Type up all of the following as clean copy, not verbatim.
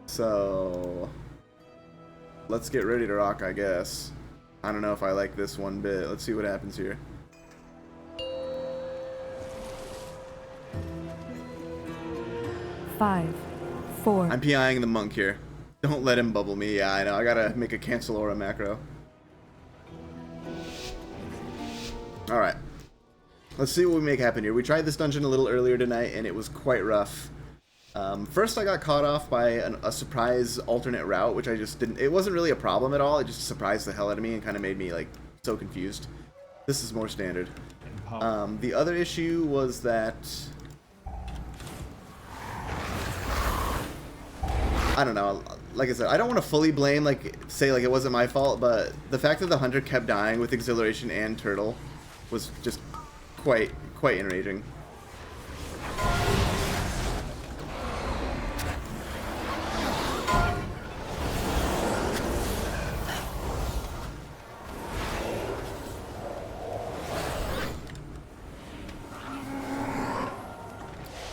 So let's get ready to rock, I guess. I don't know if I like this one bit. Let's see what happens here. Five, four. I'm PIing the monk here. Don't let him bubble me. Yeah, I know. I gotta make a cancel aura macro. Alright. Let's see what we make happen here. We tried this dungeon a little earlier tonight, and it was quite rough. First, I got caught off by a surprise alternate route, which I just didn't... It wasn't really a problem at all. It just surprised the hell out of me and kind of made me, like, so confused. This is more standard. The other issue was that... I don't know. Like I said, I don't want to fully blame, like, say, like, it wasn't my fault, but the fact that the hunter kept dying with Exhilaration and Turtle was just quite enraging.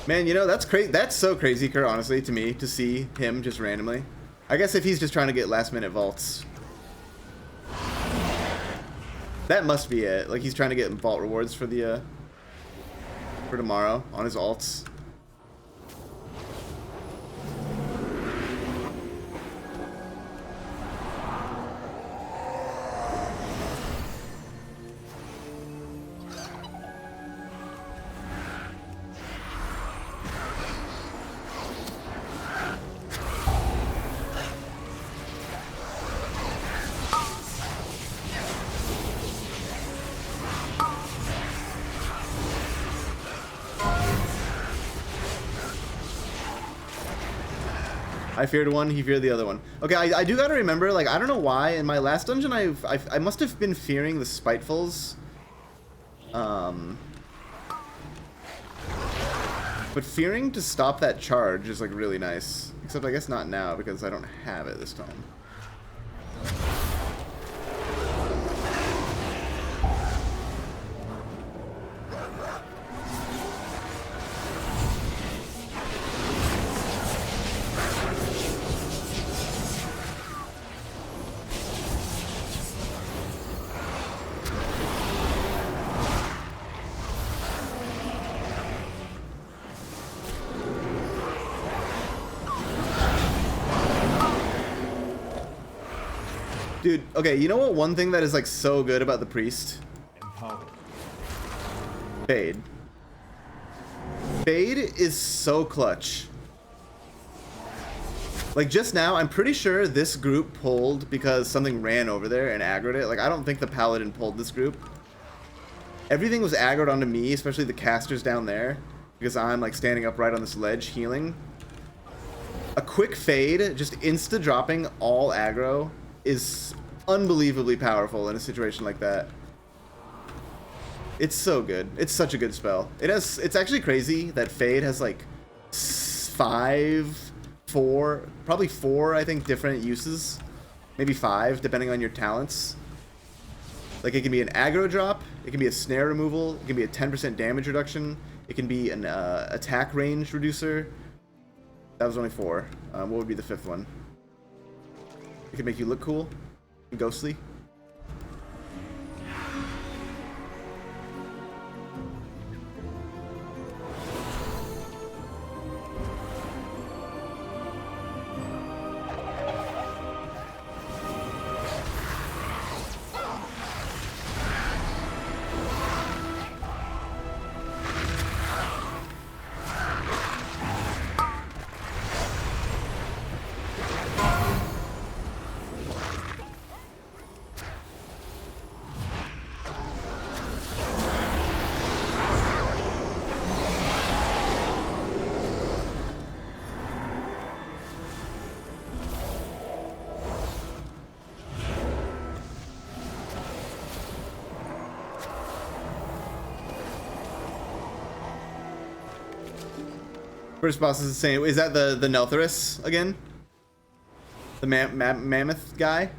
Man, you know, that's crazy. That's so crazy, Kurt, honestly, to me, to see him just randomly. I guess if he's just trying to get last-minute vaults. That must be it. Like, he's trying to get vault rewards for the, for tomorrow on his alts. I feared one, he feared the other one. Okay, I do gotta remember, like, I don't know why, in my last dungeon, I must have been fearing the Spitefuls. But fearing to stop that charge is, like, really nice. Except I guess not now, because I don't have it this time. Dude, okay, you know what one thing that is like so good about the priest? Fade. Fade is so clutch. Like just now, I'm pretty sure this group pulled because something ran over there and aggroed it. Like I don't think the paladin pulled this group. Everything was aggroed onto me, especially the casters down there, because I'm like standing upright on this ledge healing. A quick fade, just insta dropping all aggro, is unbelievably powerful in a situation like that. It's so good. It's such a good spell. It's actually crazy that Fade has like probably four, I think, different uses. Maybe 5, depending on your talents. Like it can be an aggro drop, it can be a snare removal, it can be a 10% damage reduction, it can be an attack range reducer. That was only 4. What would be the 5th one? It can make you look cool and ghostly. First boss is the same. Is that the Neltherus again? The mammoth guy?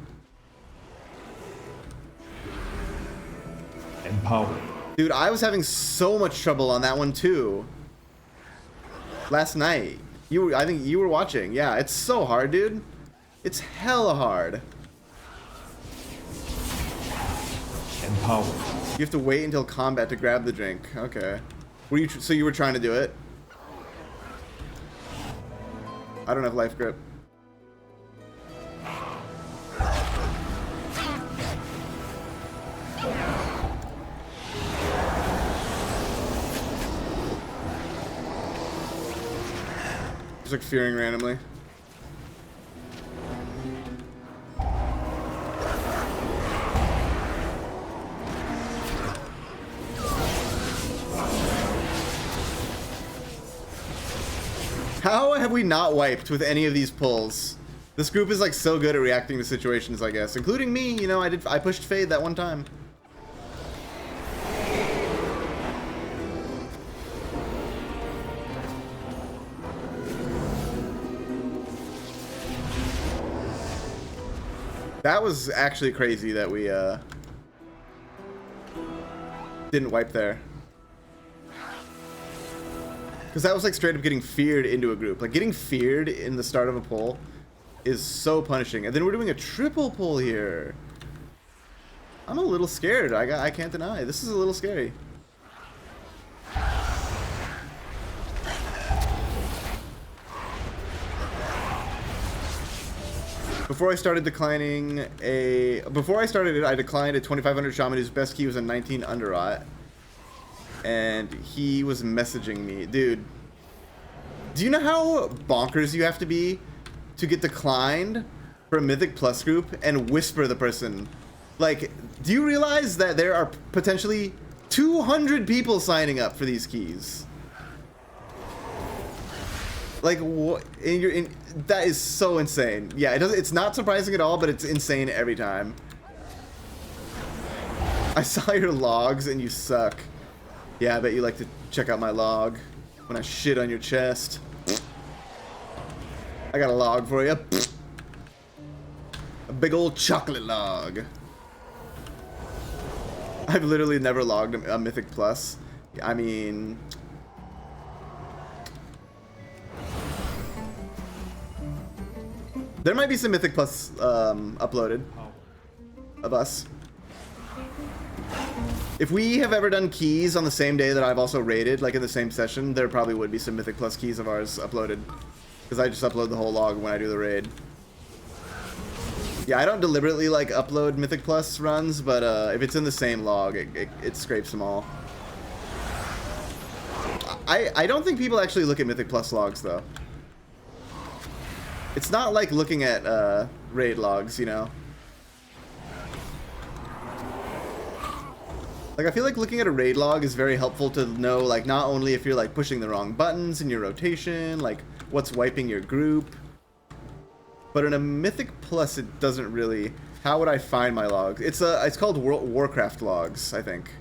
Empowered. Dude, I was having so much trouble on that one too. Last night. I think you were watching. Yeah, it's so hard, dude. It's hella hard. Empowered. You have to wait until combat to grab the drink. Okay. Were you so you were trying to do it? I don't have life grip. Just like fearing randomly. How have we not wiped with any of these pulls? This group is like so good at reacting to situations, I guess, including me. You know, I pushed Fade that one time. That was actually crazy that we didn't wipe there. Because that was like straight up getting feared into a group. Like getting feared in the start of a pull is so punishing. And then we're doing a triple pull here. I'm a little scared. I can't deny. This is a little scary. Before I started declining before I started it, I declined a 2500 shaman whose best key was a 19 underrot. And he was messaging me. Dude, do you know how bonkers you have to be to get declined for a Mythic Plus group and whisper the person? Like, do you realize that there are potentially 200 people signing up for these keys? Like, what? That is so insane. Yeah, it's not surprising at all, but it's insane every time. I saw your logs and you suck. Yeah, I bet you like to check out my log when I shit on your chest. I got a log for you. A big old chocolate log. I've literally never logged a Mythic Plus. I mean... there might be some Mythic Plus uploaded of us. If we have ever done keys on the same day that I've also raided, like in the same session, there probably would be some Mythic Plus keys of ours uploaded. Because I just upload the whole log when I do the raid. Yeah, I don't deliberately like upload Mythic Plus runs, but if it's in the same log, it scrapes them all. I don't think people actually look at Mythic Plus logs, though. It's not like looking at raid logs, you know? Like, I feel like looking at a raid log is very helpful to know, like, not only if you're, like, pushing the wrong buttons in your rotation, like, what's wiping your group, but in a Mythic Plus, it doesn't really... How would I find my logs? It's called Warcraft logs, I think.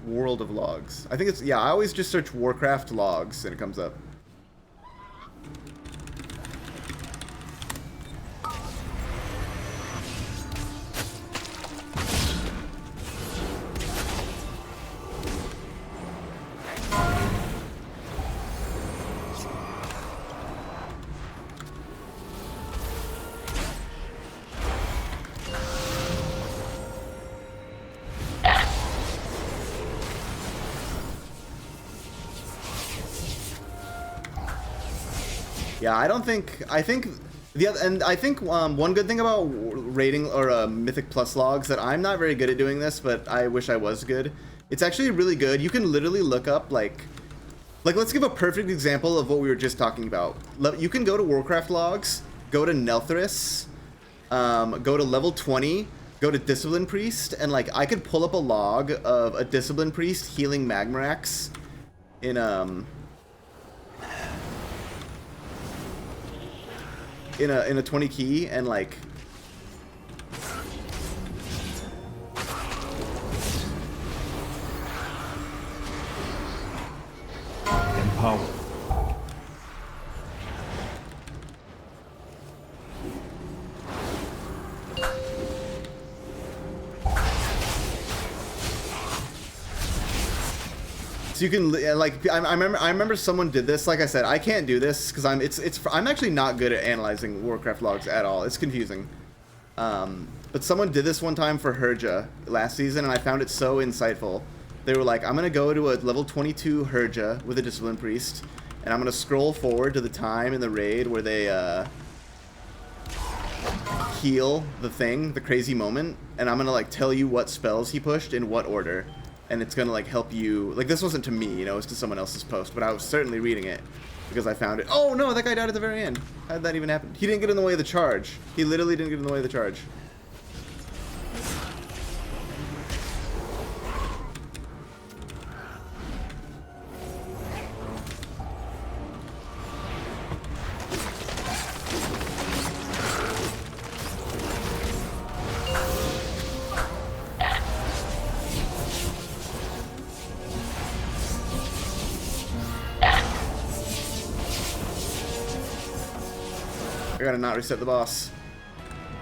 World of logs. I think it's... Yeah, I always just search Warcraft logs, and it comes up. Yeah, I think one good thing about rating or Mythic Plus logs that I'm not very good at doing this, but I wish I was good. It's actually really good. You can literally look up like let's give a perfect example of what we were just talking about. You can go to Warcraft logs, go to Nelthris, go to level 20, go to Discipline Priest, and like I could pull up a log of a Discipline Priest healing Magmarax in a 20 key and like Empowered. So you can like I remember someone did this. Like I said, I can't do this because I'm actually not good at analyzing Warcraft logs at all. It's confusing. But someone did this one time for Herja last season, and I found it so insightful. They were like, I'm gonna go to a level 22 Herja with a Discipline Priest, and I'm gonna scroll forward to the time in the raid where they heal the crazy moment, and I'm gonna like tell you what spells he pushed in what order. And it's gonna like help you. Like, this wasn't to me, you know, it's to someone else's post, but I was certainly reading it because I found it. Oh no, that guy died at the very end. How did that even happen? He didn't get in the way of the charge. He literally didn't get in the way of the charge. I gotta not reset the boss.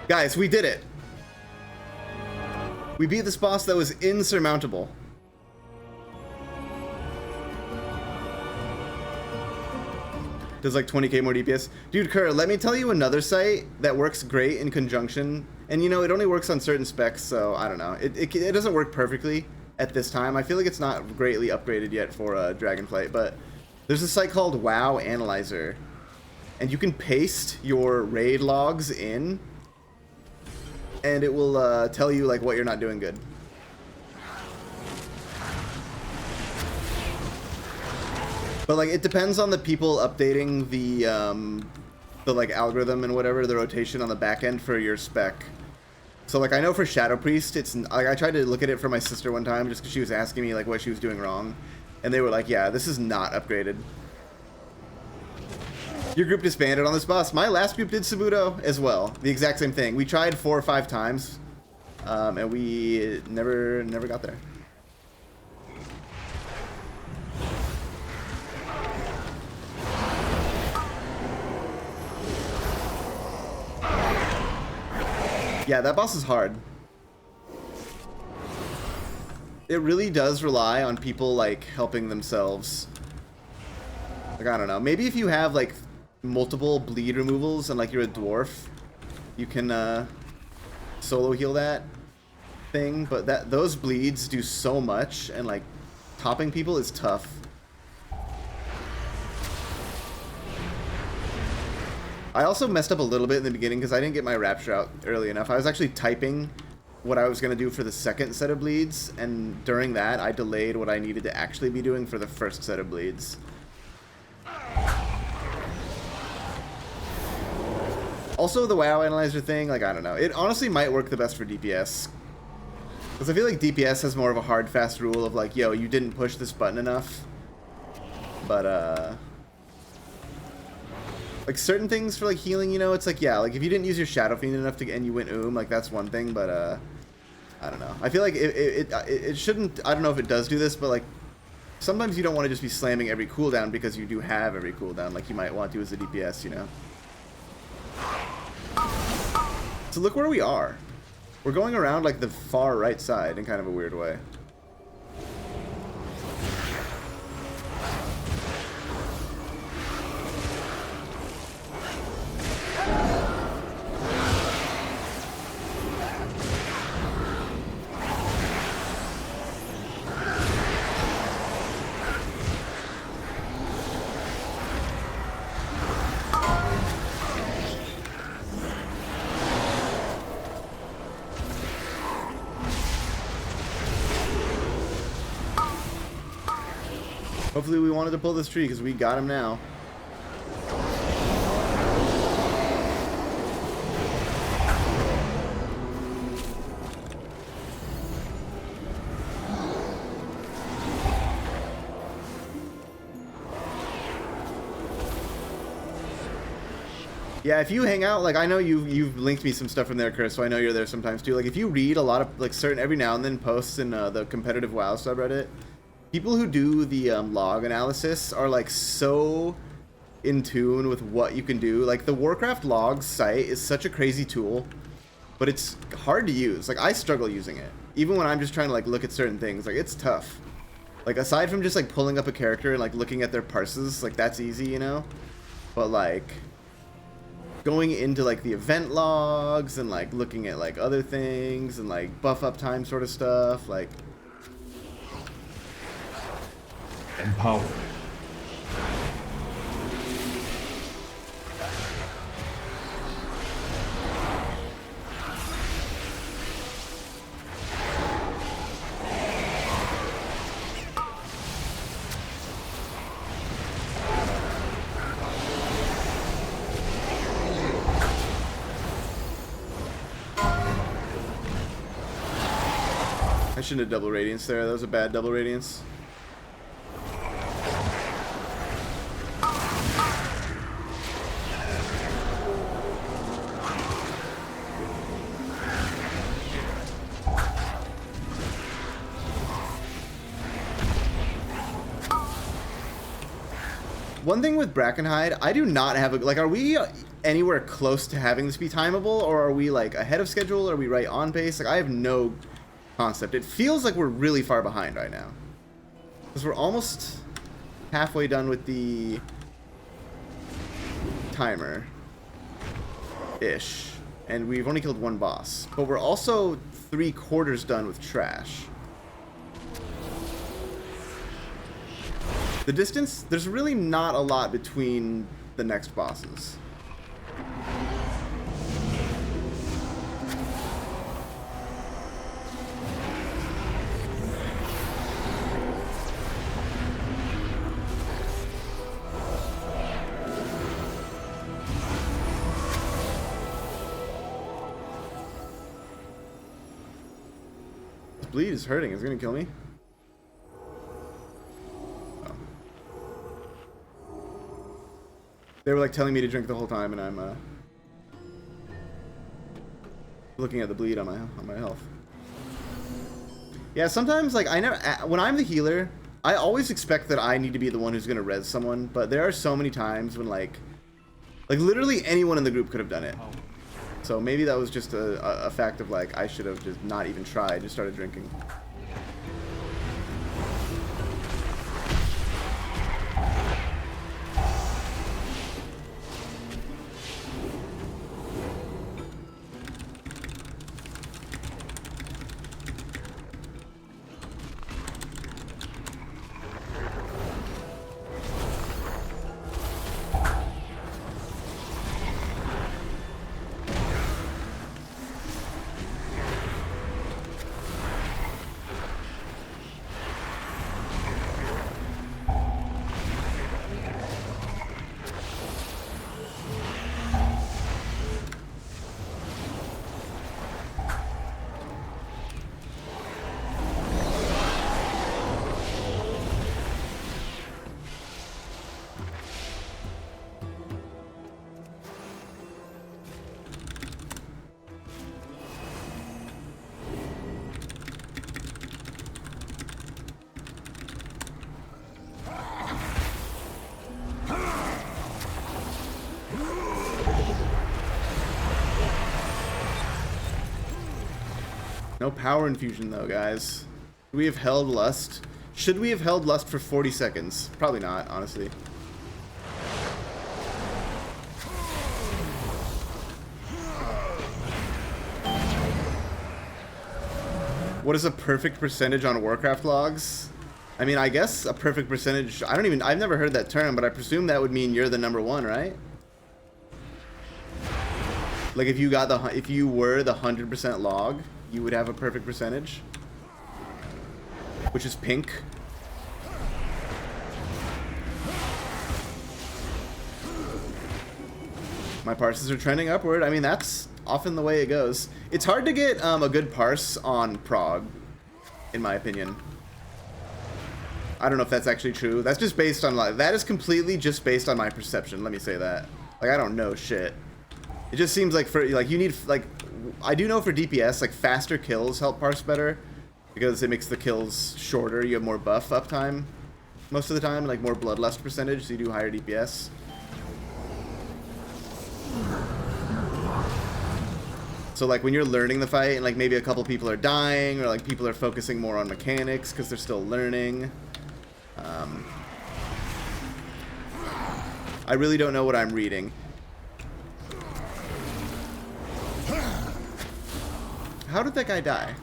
Guys, we did it! We beat this boss that was insurmountable. Does like 20k more DPS. Dude, Kerr, let me tell you another site that works great in conjunction. And you know, it only works on certain specs, so I don't know. It doesn't work perfectly at this time. I feel like it's not greatly upgraded yet for Dragonflight, but there's a site called WoW Analyzer. And you can paste your raid logs in, and it will tell you like what you're not doing good. But like, it depends on the people updating the like algorithm and whatever, the rotation on the back end for your spec. So like, I know for Shadow Priest, it's like, I tried to look at it for my sister one time just because she was asking me like what she was doing wrong, and they were like, yeah, this is not upgraded. Your group disbanded on this boss. My last group did Sabuto as well. The exact same thing. We tried 4 or 5 times, and we never got there. Yeah, that boss is hard. It really does rely on people like helping themselves. Like, I don't know. Maybe if you have like multiple bleed removals and like you're a dwarf, you can solo heal that thing, but those bleeds do so much, and like topping people is tough. I also messed up a little bit in the beginning because I didn't get my rapture out early enough. I was actually typing what I was going to do for the second set of bleeds, and during that I delayed what I needed to actually be doing for the first set of bleeds. Also, the WoW Analyzer thing, like, I don't know. It honestly might work the best for DPS. Because I feel like DPS has more of a hard, fast rule of, like, yo, you didn't push this button enough. But, like, certain things for, like, healing, you know, it's like, yeah, like, if you didn't use your Shadow Fiend enough to and you went like, that's one thing, but, I don't know. I feel like it shouldn't, I don't know if it does do this, but, like, sometimes you don't want to just be slamming every cooldown because you do have every cooldown, like you might want to as a DPS, you know? So look where we are. We're going around like the far right side in kind of a weird way. Hopefully we wanted to pull this tree because we got him now. Yeah, if you hang out, like, I know you've linked me some stuff from there, Chris, so I know you're there sometimes too. Like, if you read a lot of, like, certain every now and then posts in the competitive WoW subreddit, people who do the log analysis are like so in tune with what you can do. Like, the Warcraft logs site is such a crazy tool, but it's hard to use. Like, I struggle using it, even when I'm just trying to like look at certain things. Like, it's tough. Like, aside from just, like, pulling up a character and, like, looking at their parses, like, that's easy, you know? But, like, going into, like, the event logs and, like, looking at, like, other things and, like, buff up time sort of stuff, like... Empower. I shouldn't have double radiance there. That was a bad double radiance. One thing with Brackenhide, I do not have a... Like, are we anywhere close to having this be timeable? Or are we, like, ahead of schedule? Are we right on pace? Like, I have no concept. It feels like we're really far behind right now. Because we're almost halfway done with the timer. Ish. And we've only killed one boss. But we're also 3/4 done with trash. The distance, there's really not a lot between the next bosses. This bleed is hurting. It's gonna kill me. They were like telling me to drink the whole time, and I'm looking at the bleed on my health. Yeah, sometimes like when I'm the healer, I always expect that I need to be the one who's gonna res someone, but there are so many times when like literally anyone in the group could have done it. So maybe that was just a fact of like I should have just not even tried, just started drinking. No power infusion though, guys. Should we have held Lust? Should we have held Lust for 40 seconds? Probably not, honestly. What is a perfect percentage on Warcraft logs? I mean, I guess a perfect percentage, I've never heard that term, but I presume that would mean you're the #1, right? Like if you were the 100% log, you would have a perfect percentage, which is pink. My parses are trending upward. I mean, that's often the way it goes. It's hard to get a good parse on prog, in my opinion. I don't know if that's actually true. That's just based on that is completely just based on my perception. Let me say that. Like I don't know shit. It just seems like for you need I do know for DPS faster kills help parse better because it makes the kills shorter. You have more buff uptime most of the time, like more bloodlust percentage, so you do higher DPS. So like when you're learning the fight and like maybe a couple people are dying or like people are focusing more on mechanics because they're still learning, I really don't know what I'm reading. How did that guy die?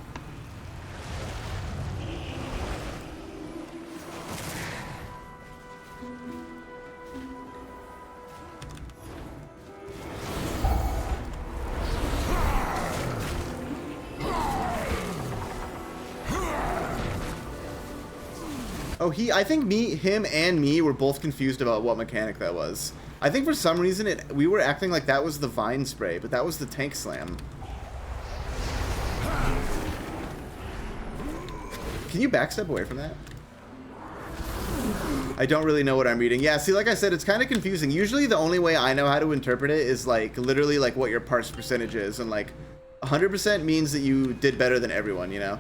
Oh, I think him and me were both confused about what mechanic that was. I think for some reason we were acting like that was the vine spray, but that was the tank slam. Can you backstep away from that? I don't really know what I'm reading. Yeah, see, like I said, it's kind of confusing. Usually the only way I know how to interpret it is like literally like what your parse percentage is, and like 100% means that you did better than everyone, you know?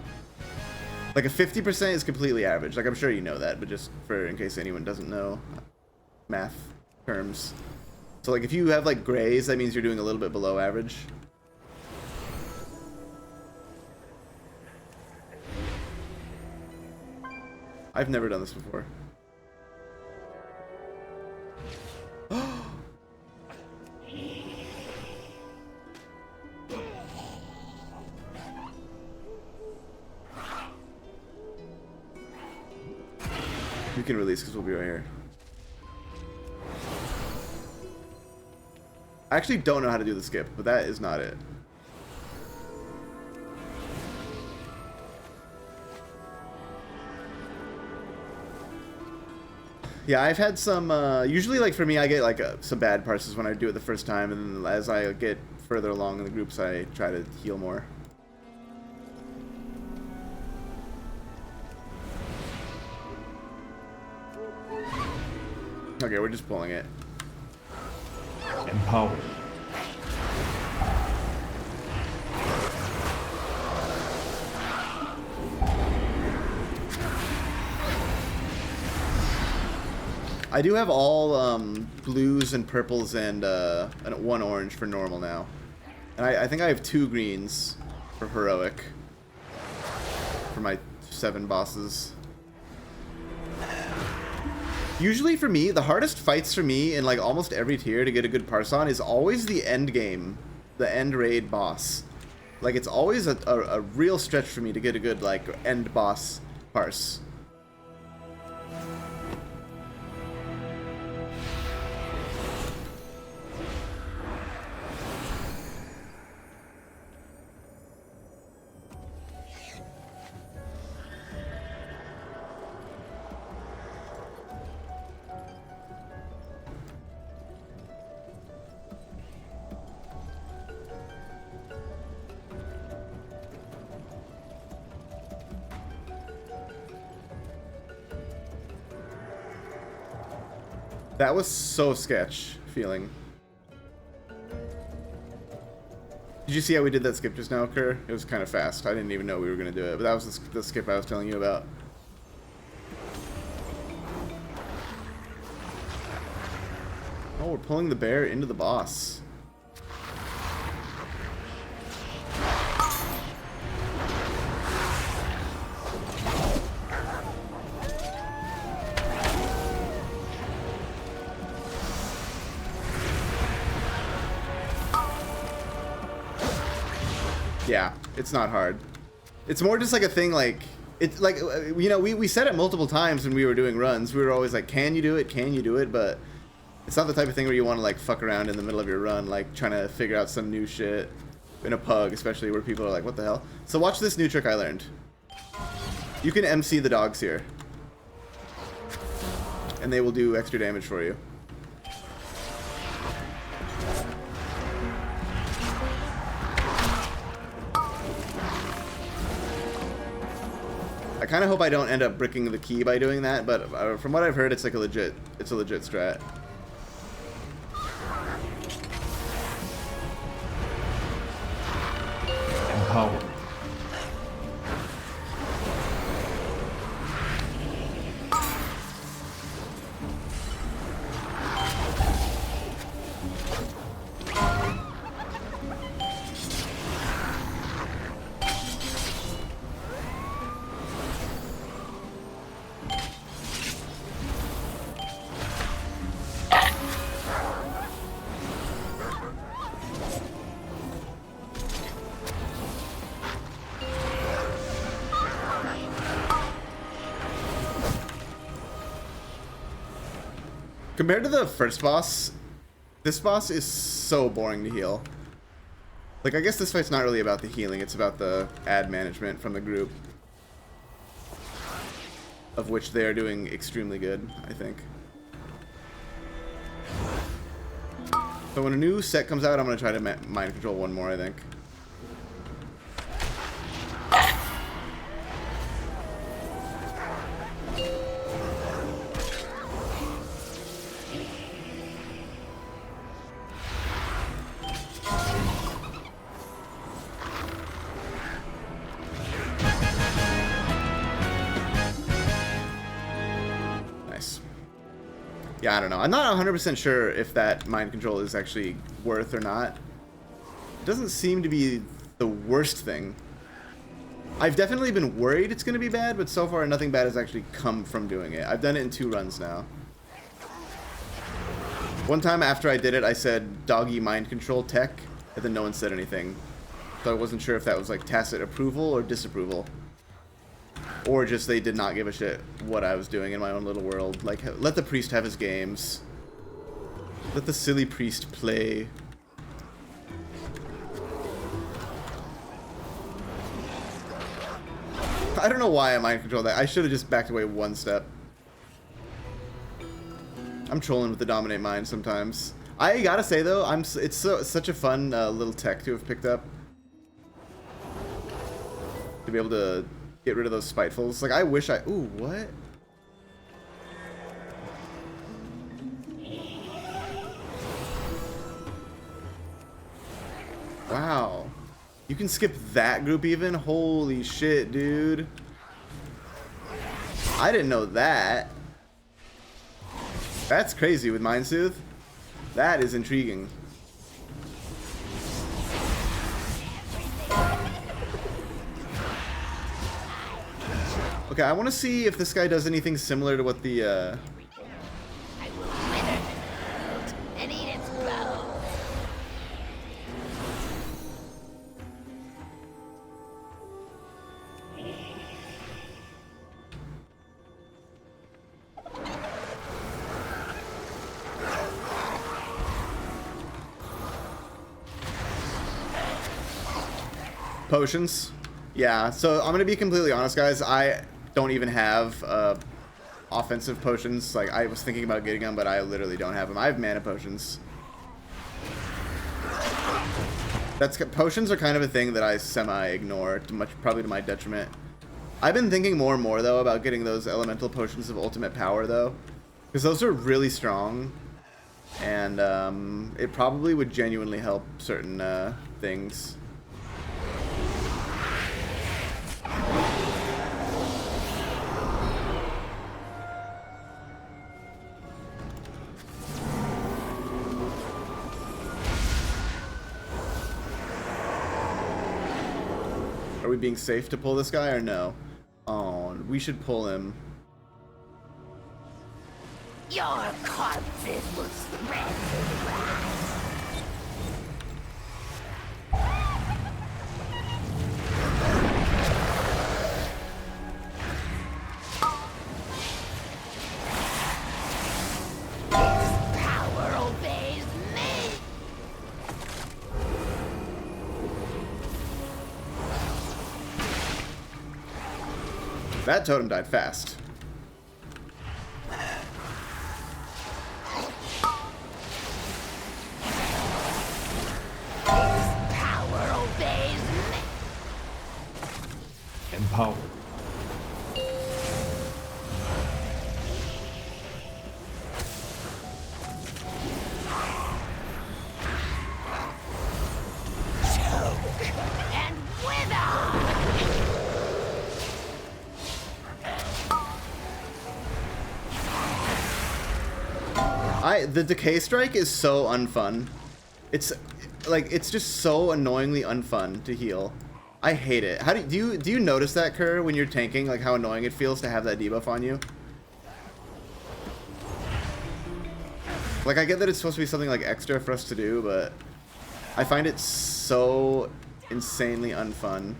Like a 50% is completely average. Like I'm sure you know that, but just in case anyone doesn't know math terms. So like if you have like grays, that means you're doing a little bit below average. I've never done this before. You can release because we'll be right here. I actually don't know how to do the skip, but that is not it. Yeah, I've had some, usually like for me, I get like some bad parses when I do it the first time, and then as I get further along in the groups, I try to heal more. Okay, we're just pulling it. Empowered. I do have all blues and purples and one orange for normal now. And I think I have 2 greens for heroic for my 7 bosses. Usually for me, the hardest fights for me in like almost every tier to get a good parse on is always the end game, the end raid boss. Like it's always a real stretch for me to get a good like end boss parse. That was so sketch feeling. Did you see how we did that skip just now, Kerr? It was kind of fast. I didn't even know we were going to do it, but that was the skip I was telling you about. Oh, we're pulling the bear into the boss. Yeah, it's not hard. It's more just like a thing like, it's like, you know, we said it multiple times when we were doing runs. We were always like, can you do it? Can you do it? But it's not the type of thing where you want to like fuck around in the middle of your run, like trying to figure out some new shit in a pug, especially where people are like, what the hell? So watch this new trick I learned. You can MC the dogs here, and they will do extra damage for you. I kind of hope I don't end up bricking the key by doing that, but from what I've heard, it's like a legit strat. Empowered. Compared to the first boss, this boss is so boring to heal. Like, I guess this fight's not really about the healing, it's about the ad management from the group. Of which they are doing extremely good, I think. So when a new set comes out, I'm going to try to mind control one more, I think. Yeah, I don't know. I'm not 100% sure if that mind control is actually worth or not. It doesn't seem to be the worst thing. I've definitely been worried it's going to be bad, but so far nothing bad has actually come from doing it. I've done it in 2 runs now. One time after I did it, I said doggy mind control tech, and then no one said anything. So I wasn't sure if that was like tacit approval or disapproval. Or just they did not give a shit what I was doing in my own little world. Like, let the priest have his games. Let the silly priest play. I don't know why I mind control that. I should have just backed away 1 step. I'm trolling with the dominate mind sometimes. I gotta say though, it's such a fun little tech to have picked up. To be able to get rid of those spitefuls. Like, I wish I... Ooh, what? Wow. You can skip that group even? Holy shit, dude. I didn't know that. That's crazy with Mind Soothe. That is intriguing. Okay, I want to see if this guy does anything similar to what the, I will wither the world and eat its bones. Potions. Yeah, so I'm gonna be completely honest, guys. I don't even have offensive potions. Like, I was thinking about getting them, but I literally don't have them. I have mana potions. Potions are kind of a thing that I semi-ignore, probably to my detriment. I've been thinking more and more though about getting those elemental potions of ultimate power though, because those are really strong, and it probably would genuinely help certain things. Are we being safe to pull this guy or no? Oh, we should pull him. Your corpses will spread through the grass. This power obeys me. That totem died fast. Power obeys me. Empowered. Choke and wither. The decay strike is so unfun. It's like, it's just so annoyingly unfun to heal. I hate it. How do you notice that, Kerr, when you're tanking, like how annoying it feels to have that debuff on you? Like, I get that it's supposed to be something like extra for us to do, but I find it so insanely unfun.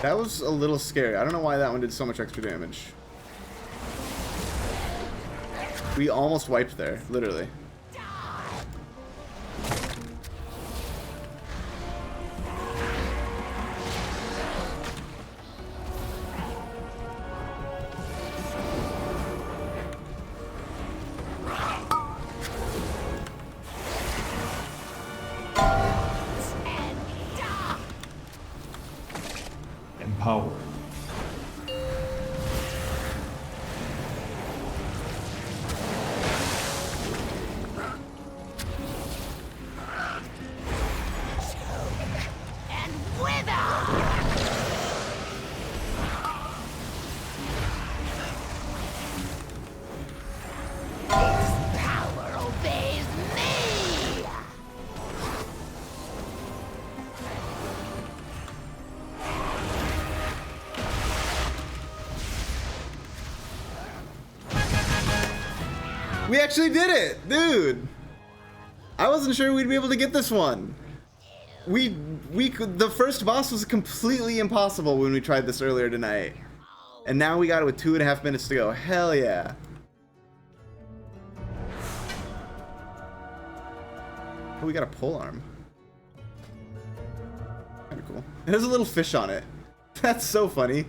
That was a little scary. I don't know why that one did so much extra damage. We almost wiped there, literally. Empower. And wither! Its power obeys me! We actually did it, dude. I wasn't sure we'd be able to get this one. We could. The first boss was completely impossible when we tried this earlier tonight, and now we got it with 2.5 minutes to go. Hell yeah. Oh, we got a pole arm. Kinda cool. It has a little fish on it. That's so funny.